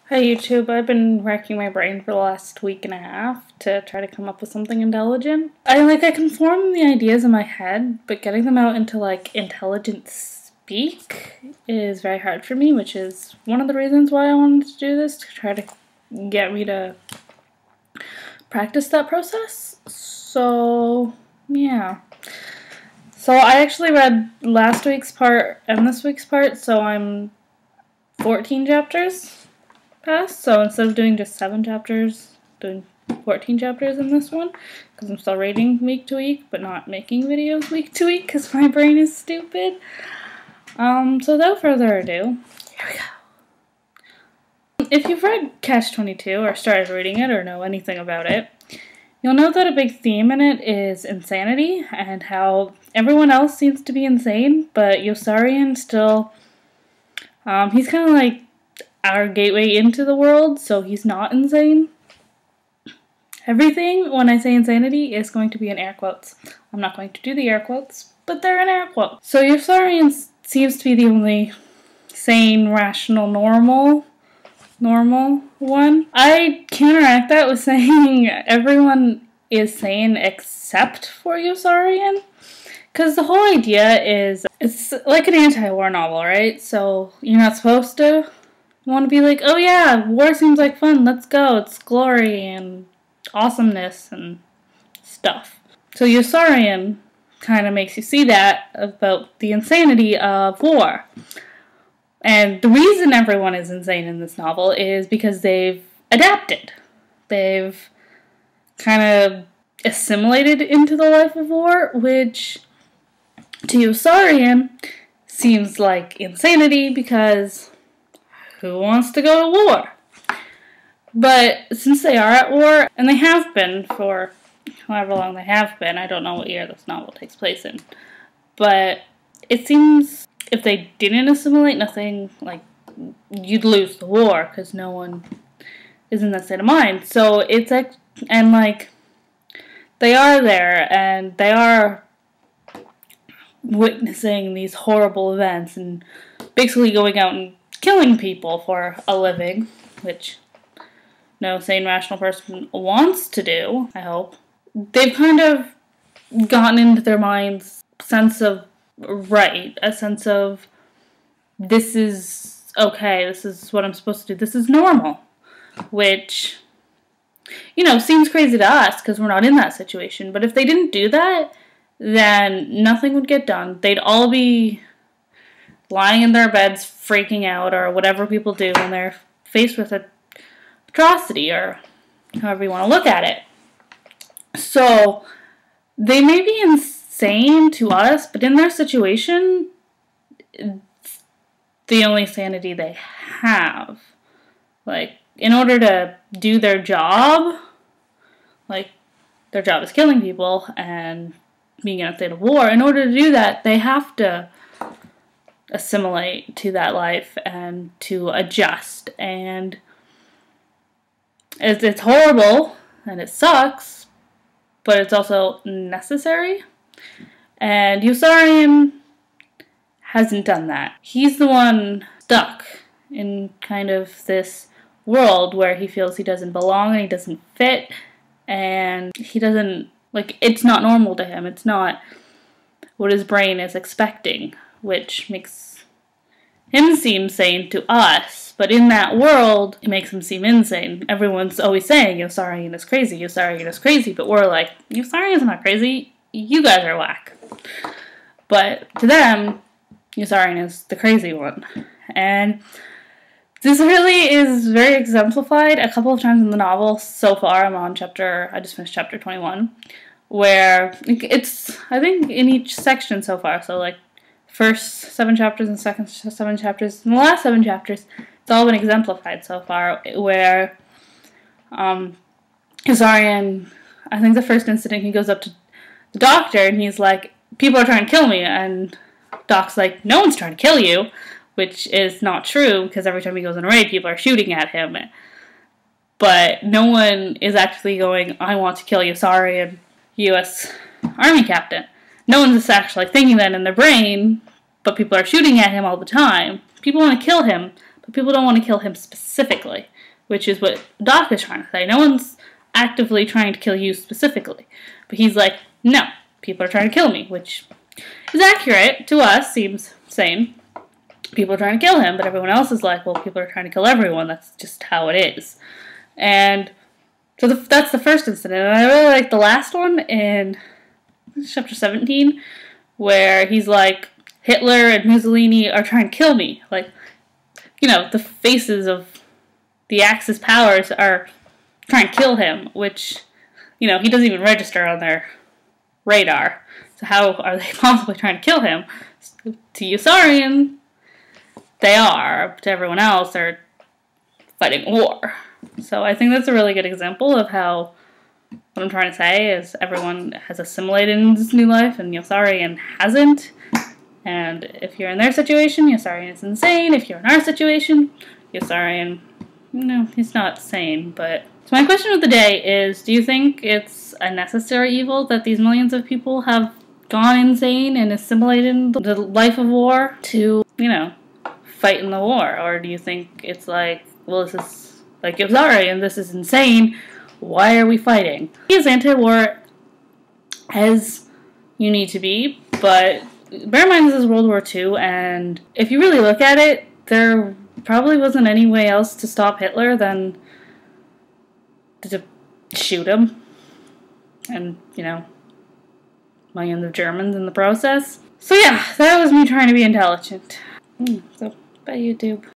Hi YouTube, I've been racking my brain for the last week and a half to try to come up with something intelligent. I can form the ideas in my head, but getting them out into intelligent speak is very hard for me, which is one of the reasons why I wanted to do this, to try to get me to practice that process. So, yeah. So I actually read last week's part and this week's part, so I'm 14 chapters past, so instead of doing just 7 chapters, doing 14 chapters in this one, because I'm still reading week to week, but not making videos week to week, because my brain is stupid. So without further ado, here we go. If you've read Catch-22, or started reading it, or know anything about it, you'll know that a big theme in it is insanity, and how everyone else seems to be insane, but Yossarian still, he's kind of like our gateway into the world, so he's not insane. Everything, when I say insanity, is going to be in air quotes. I'm not going to do the air quotes, but they're in air quotes. So Yossarian seems to be the only sane, rational, normal one. I counteract that with saying everyone is sane except for Yossarian. Because the whole idea is, it's like an anti-war novel, right? So you're not supposed to want to be like, oh yeah, war seems like fun, let's go, it's glory and awesomeness and stuff. So Yossarian kind of makes you see that about the insanity of war. And the reason everyone is insane in this novel is because they've adapted. They've kind of assimilated into the life of war, which to Yossarian seems like insanity because who wants to go to war? But since they are at war, and they have been for however long they have been, I don't know what year this novel takes place in, but it seems if they didn't assimilate, nothing, you'd lose the war, because no one is in that state of mind. So it's like, and they are there, and they are witnessing these horrible events, and basically going out and killing people for a living, which no sane, rational person wants to do, I hope. They've kind of gotten into their minds sense of right, a sense of this is okay, this is what I'm supposed to do, this is normal, which, seems crazy to us because we're not in that situation, but if they didn't do that, then nothing would get done. They'd all be lying in their beds freaking out, or whatever people do when they're faced with an atrocity, or however you want to look at it. So they may be insane to us, but in their situation, it's the only sanity they have. In order to do their job, their job is killing people and being in a state of war, in order to do that, they have to assimilate to that life and to adjust, and it's horrible and it sucks, but it's also necessary. And Yossarian hasn't done that. He's the one stuck in kind of this world where he feels he doesn't belong and he doesn't fit, and he doesn't, it's not normal to him. It's not what his brain is expecting, which makes him seem sane to us, but in that world, it makes him seem insane. Everyone's always saying, Yossarian is crazy, Yossarian is crazy, but we're like, Yossarian's not crazy, you guys are whack. But to them, Yossarian is the crazy one. And this really is very exemplified a couple of times in the novel so far. I just finished chapter 21, where it's, I think, in each section so far, so first 7 chapters and second 7 chapters, and the last 7 chapters, it's all been exemplified so far, where Yossarian, I think the first incident, he goes up to the doctor, and he's like, people are trying to kill me, and Doc's like, no one's trying to kill you, which is not true, because every time he goes on a raid, people are shooting at him, but no one is actually going, I want to kill Yossarian, U.S. Army captain. No one's actually thinking that in their brain, but people are shooting at him all the time. People want to kill him, but people don't want to kill him specifically, which is what Doc is trying to say. No one's actively trying to kill you specifically. But he's like, no, people are trying to kill me, which is accurate to us, seems sane. People are trying to kill him, but everyone else is like, well, people are trying to kill everyone. That's just how it is. And so that's the first incident. And I really like the last one in chapter 17, where he's like, Hitler and Mussolini are trying to kill me. Like, you know, the faces of the Axis powers are trying to kill him, which, you know, he doesn't even register on their radar. So how are they possibly trying to kill him? To Yossarian, they are. To everyone else, they're fighting war. So I think that's a really good example of how, what I'm trying to say is everyone has assimilated in this new life and Yossarian hasn't. And if you're in their situation, Yossarian is insane. If you're in our situation, Yossarian, no, he's not sane. But so my question of the day is, do you think it's a necessary evil that these millions of people have gone insane and assimilated the life of war to, you know, fight in the war? Or do you think it's like, well, this is like Yossarian, this is insane, why are we fighting? He is anti-war as you need to be, but bear in mind this is World War II, and if you really look at it, there probably wasn't any way else to stop Hitler than to shoot him. And, you know, millions of Germans in the process. So yeah, that was me trying to be intelligent. So, bye YouTube.